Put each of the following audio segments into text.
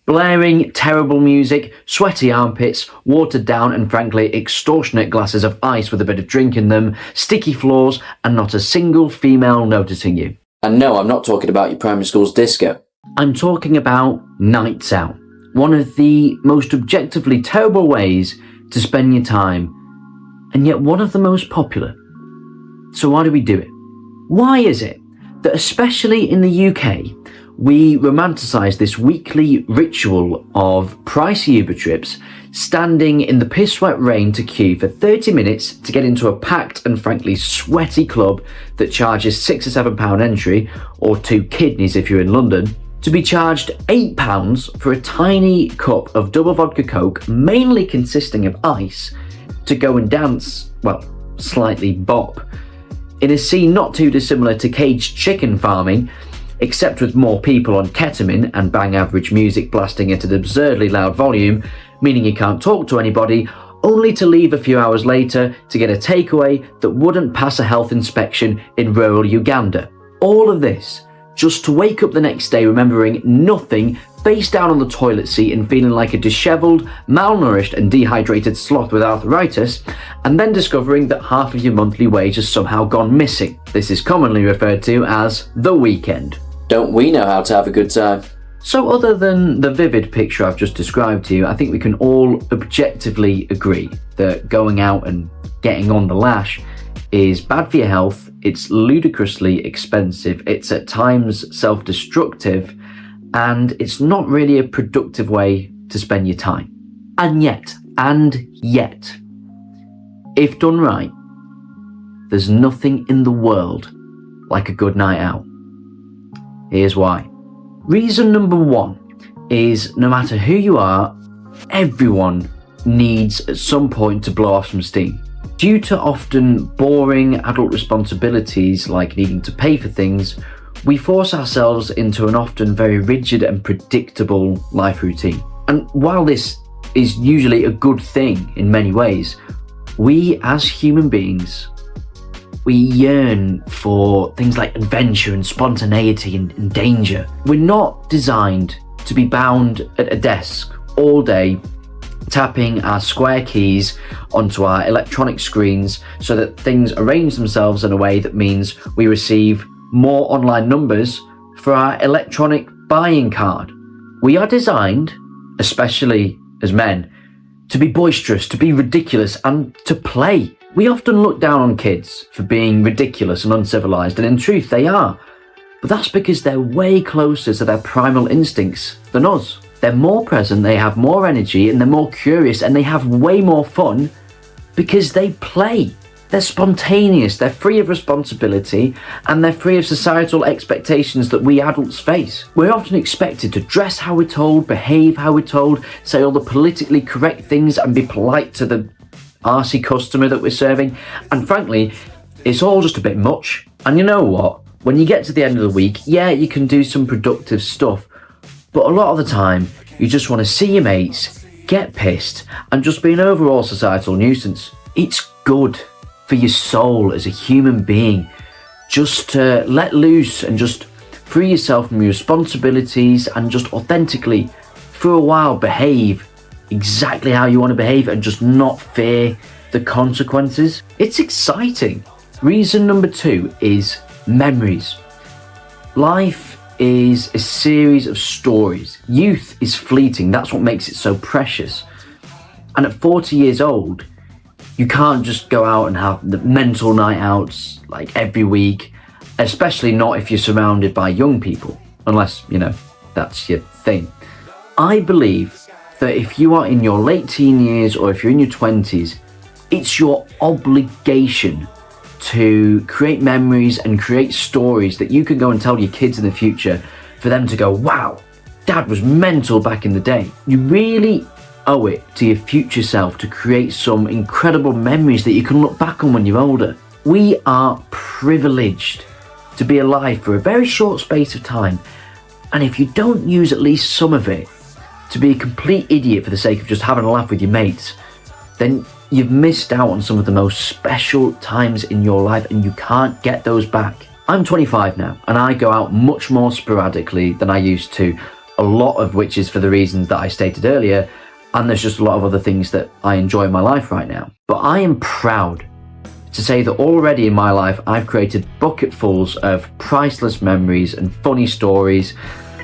Blaring, terrible music, sweaty armpits, watered down and frankly extortionate glasses of ice with a bit of drink in them, sticky floors, and not a single female noticing you. And no, I'm not talking about your primary school's disco. I'm talking about nights out. One of the most objectively terrible ways to spend your time, and yet one of the most popular. So why do we do it? Why is it that especially in the UK, we romanticise this weekly ritual of pricey Uber trips, standing in the piss-wet rain to queue for 30 minutes to get into a packed and frankly sweaty club that charges £6 or £7 entry, or 2 kidneys if you're in London, to be charged £8 for a tiny cup of double vodka coke, mainly consisting of ice, to go and dance, well, slightly bop, in a scene not too dissimilar to caged chicken farming, except with more people on ketamine and bang average music blasting at an absurdly loud volume, meaning you can't talk to anybody, only to leave a few hours later to get a takeaway that wouldn't pass a health inspection in rural Uganda. All of this just to wake up the next day remembering nothing, face down on the toilet seat and feeling like a dishevelled, malnourished and dehydrated sloth with arthritis, and then discovering that half of your monthly wage has somehow gone missing. This is commonly referred to as the weekend. Don't we know how to have a good time? So other than the vivid picture I've just described to you, I think we can all objectively agree that going out and getting on the lash is bad for your health, it's ludicrously expensive, it's at times self-destructive, and it's not really a productive way to spend your time. And yet, if done right, there's nothing in the world like a good night out. Here's why. Reason number 1 is no matter who you are, everyone needs at some point to blow off some steam. Due to often boring adult responsibilities like needing to pay for things, we force ourselves into an often very rigid and predictable life routine. And while this is usually a good thing in many ways, we as human beings, we yearn for things like adventure and spontaneity and danger. We're not designed to be bound at a desk all day, tapping our square keys onto our electronic screens so that things arrange themselves in a way that means we receive more online numbers for our electronic buying card. We are designed, especially as men, to be boisterous, to be ridiculous, and to play. We often look down on kids for being ridiculous and uncivilized, and in truth they are. But that's because they're way closer to their primal instincts than us. They're more present, they have more energy, and they're more curious, and they have way more fun because they play. They're spontaneous, they're free of responsibility, and they're free of societal expectations that we adults face. We're often expected to dress how we're told, behave how we're told, say all the politically correct things and be polite to the arsey customer that we're serving, and frankly, it's all just a bit much. And you know what? When you get to the end of the week, yeah, you can do some productive stuff, but a lot of the time, you just want to see your mates, get pissed, and just be an overall societal nuisance. It's good for your soul as a human being just to let loose and just free yourself from your responsibilities and just authentically, for a while, behave exactly how you want to behave and just not fear the consequences. It's exciting. Reason number 2 is memories. Life is a series of stories. Youth is fleeting. That's what makes it so precious. And at 40 years old, you can't just go out and have the mental night outs like every week, especially not if you're surrounded by young people, unless, you know, that's your thing. I believe that if you are in your late teen years or if you're in your 20s, it's your obligation to create memories and create stories that you can go and tell your kids in the future for them to go, wow, Dad was mental back in the day. You really owe it to your future self to create some incredible memories that you can look back on when you're older. We are privileged to be alive for a very short space of time, and if you don't use at least some of it to be a complete idiot for the sake of just having a laugh with your mates, then you've missed out on some of the most special times in your life and you can't get those back. I'm 25 now and I go out much more sporadically than I used to, a lot of which is for the reasons that I stated earlier, and there's just a lot of other things that I enjoy in my life right now. But I am proud to say that already in my life I've created bucketfuls of priceless memories and funny stories,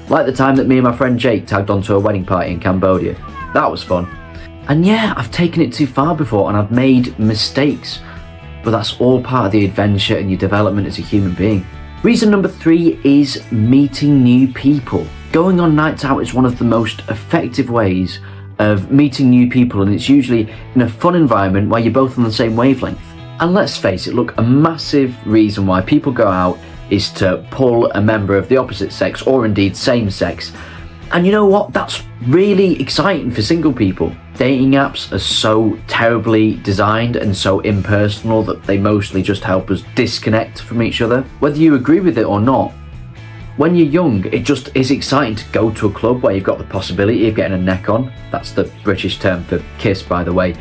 like the time that me and my friend Jake tagged onto a wedding party in Cambodia. That was fun. And yeah, I've taken it too far before and I've made mistakes, but that's all part of the adventure and your development as a human being. Reason number 3 is meeting new people. Going on nights out is one of the most effective ways of meeting new people, and it's usually in a fun environment where you're both on the same wavelength. And let's face it, look, a massive reason why people go out is to pull a member of the opposite sex, or indeed same sex. And you know what? That's really exciting for single people. Dating apps are so terribly designed and so impersonal that they mostly just help us disconnect from each other. Whether you agree with it or not, when you're young, it just is exciting to go to a club where you've got the possibility of getting a neck on. That's the British term for kiss, by the way.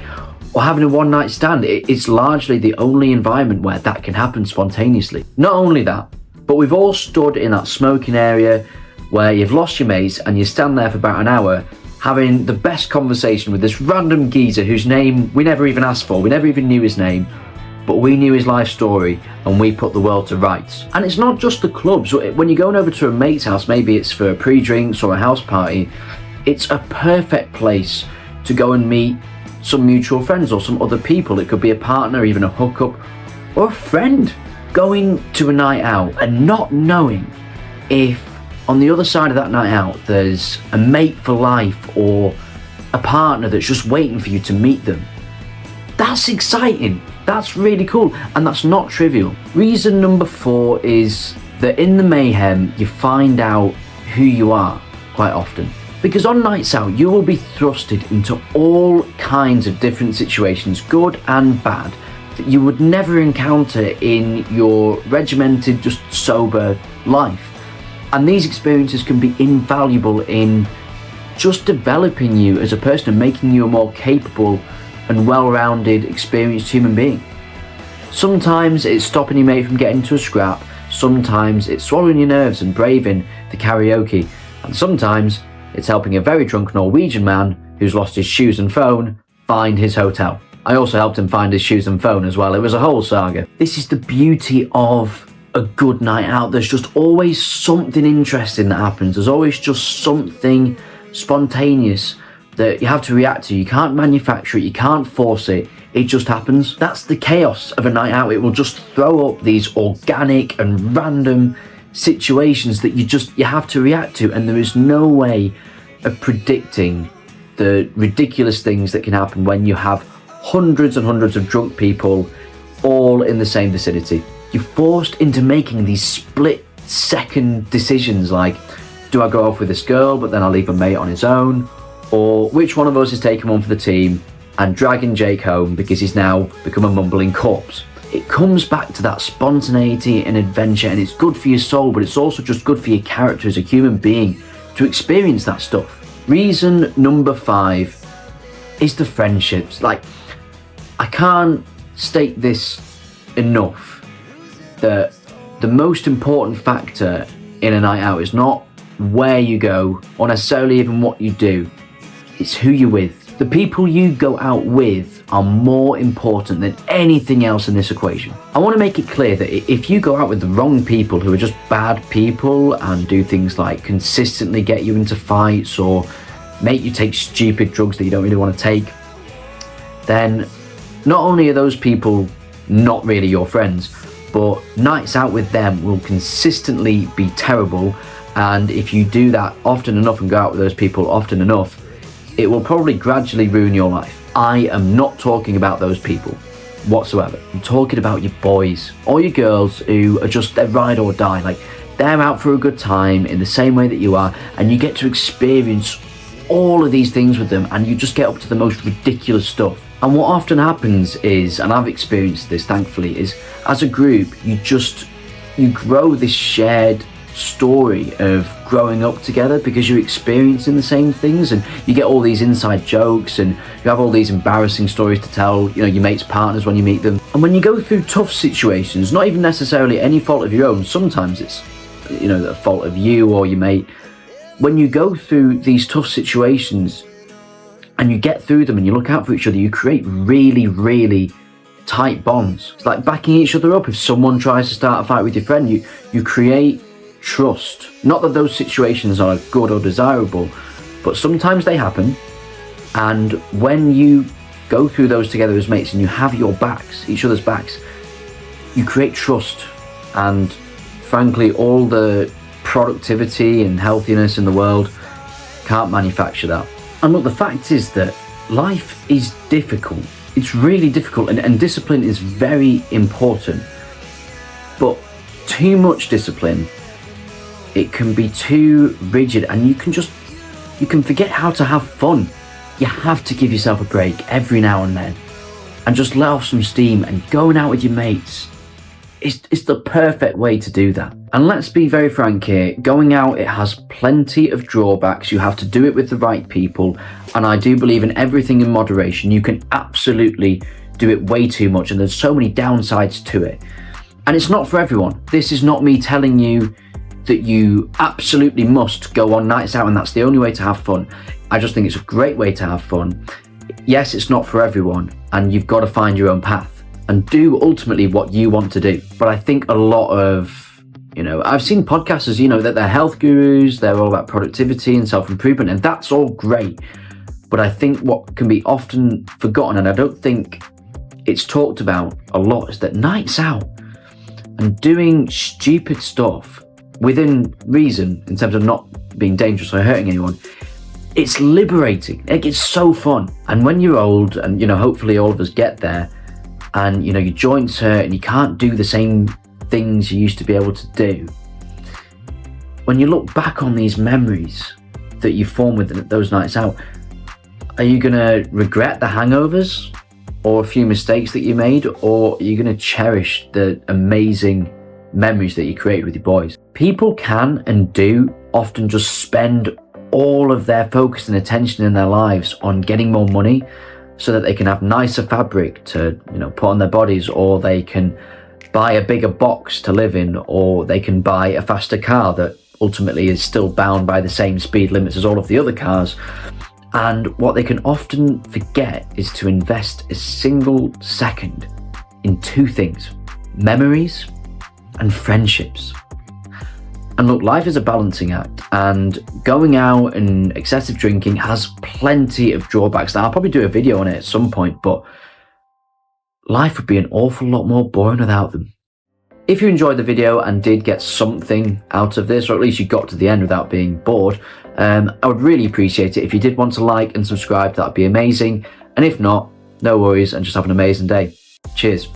Or having a one-night stand. It's largely the only environment where that can happen spontaneously. Not only that, but we've all stood in that smoking area where you've lost your mates and you stand there for about an hour having the best conversation with this random geezer whose name we never even asked for. We never even knew his name, but we knew his life story and we put the world to rights. And it's not just the clubs. When you're going over to a mate's house, maybe it's for pre-drinks or a house party, it's a perfect place to go and meet some mutual friends or some other people. It could be a partner, even a hookup, or a friend. Going to a night out and not knowing if on the other side of that night out there's a mate for life or a partner that's just waiting for you to meet them. That's exciting. That's really cool, and that's not trivial. Reason number 4 is that in the mayhem you find out who you are quite often. Because on nights out, you will be thrusted into all kinds of different situations, good and bad, that you would never encounter in your regimented, just sober life. And these experiences can be invaluable in just developing you as a person and making you a more capable and well-rounded, experienced human being. Sometimes it's stopping your mate from getting into a scrap, sometimes it's swallowing your nerves and braving the karaoke, and sometimes it's helping a very drunk Norwegian man who's lost his shoes and phone find his hotel. I also helped him find his shoes and phone as well. It was a whole saga. This is the beauty of a good night out. There's just always something interesting that happens. There's always just something spontaneous that you have to react to. You can't manufacture it, you can't force it. It just happens. That's the chaos of a night out. It will just throw up these organic and random situations that you have to react to, and there is no way of predicting the ridiculous things that can happen when you have hundreds and hundreds of drunk people all in the same vicinity. You're forced into making these split-second decisions like, do I go off with this girl but then I'll leave a mate on his own, or which one of us is taking one for the team and dragging Jake home because he's now become a mumbling corpse. It comes back to that spontaneity and adventure, and it's good for your soul, but it's also just good for your character as a human being to experience that stuff. Reason number 5 is the friendships. Like, I can't state this enough, that the most important factor in a night out is not where you go or necessarily even what you do, it's who you're with. The people you go out with are more important than anything else in this equation. I want to make it clear that if you go out with the wrong people who are just bad people and do things like consistently get you into fights or make you take stupid drugs that you don't really want to take, then not only are those people not really your friends, but nights out with them will consistently be terrible. And if you do that often enough and go out with those people often enough, it will probably gradually ruin your life. I am not talking about those people whatsoever. I'm talking about your boys or your girls who are just, they're ride or die. Like, they're out for a good time in the same way that you are, and you get to experience all of these things with them, and you just get up to the most ridiculous stuff. And what often happens is, and I've experienced this thankfully, is as a group, you grow this shared story of growing up together because you're experiencing the same things, and you get all these inside jokes and you have all these embarrassing stories to tell, you know, your mates' partners when you meet them. And when you go through tough situations, not even necessarily any fault of your own, sometimes it's, you know, the fault of you or your mate, when you go through these tough situations and you get through them and you look out for each other, you create really, really tight bonds. It's like backing each other up. If someone tries to start a fight with your friend, you create trust. Not that those situations are good or desirable, but sometimes they happen. And when you go through those together as mates and you have your backs, each other's backs, you create trust. And frankly, all the productivity and healthiness in the world can't manufacture that. And look, the fact is that life is difficult. It's really difficult, and discipline is very important. But too much discipline, it can be too rigid, and you can forget how to have fun. You have to give yourself a break every now and then and just let off some steam, and going out with your mates is the perfect way to do that. And let's be very frank here, going out, it has plenty of drawbacks. You have to do it with the right people, and I do believe in everything in moderation. You can absolutely do it way too much, and there's so many downsides to it. And it's not for everyone. This is not me telling you that you absolutely must go on nights out and that's the only way to have fun. I just think it's a great way to have fun. Yes, it's not for everyone, and you've got to find your own path and do ultimately what you want to do. But I think a lot of, I've seen podcasters, that they're health gurus, they're all about productivity and self-improvement, and that's all great. But I think what can be often forgotten, and I don't think it's talked about a lot, is that nights out and doing stupid stuff within reason, in terms of not being dangerous or hurting anyone, it's liberating. It's so fun. And when you're old, and hopefully all of us get there, and your joints hurt and you can't do the same things you used to be able to do, when you look back on these memories that you form with those nights out, are you going to regret the hangovers or a few mistakes that you made, or are you going to cherish the amazing memories that you created with your boys? People can and do often just spend all of their focus and attention in their lives on getting more money so that they can have nicer fabric to put on their bodies, or they can buy a bigger box to live in, or they can buy a faster car that ultimately is still bound by the same speed limits as all of the other cars. And what they can often forget is to invest a single second in two things: memories and friendships. And look, life is a balancing act, and going out and excessive drinking has plenty of drawbacks. Now, I'll probably do a video on it at some point, but life would be an awful lot more boring without them. If you enjoyed the video and did get something out of this, or at least you got to the end without being bored, I would really appreciate it. If you did want to like and subscribe, that'd be amazing. And if not, no worries, and just have an amazing day. Cheers.